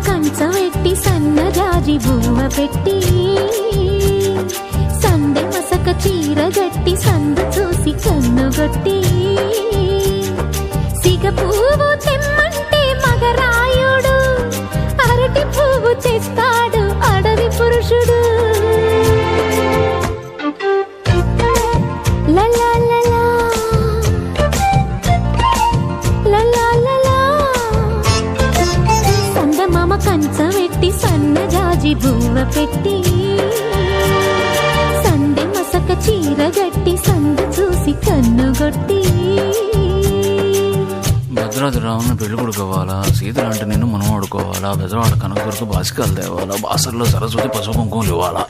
కంచవెట్టి సన్నజాజి బువ్వ పెట్టి సందె మసక చీర గట్టి సందు చూసి కన్నుగొట్టి సిగ పువ్వు తెమ్మంటే మగరాయుడు అరటి పువ్వు తెస్తాడు అడవి పురుషుడు. లలా లలా లలా లలా సందమామ కంచవెట్టి సన్నజాజి బువ్వ పెట్టి సందె మసక చీర గట్టి సందు చూసి కన్నుగొట్టి. భద్రాద్రి రావుని పెళ్లి కొడుకోవాలా, సీతలంటే నేను మనం ఆడుకోవాలా, బెజవాడ కనకదుర్గ బాసికాలు తేవాలా, బాసర్లో సరస్వతి పసుపు కుంకుమలు ఇవ్వాలా.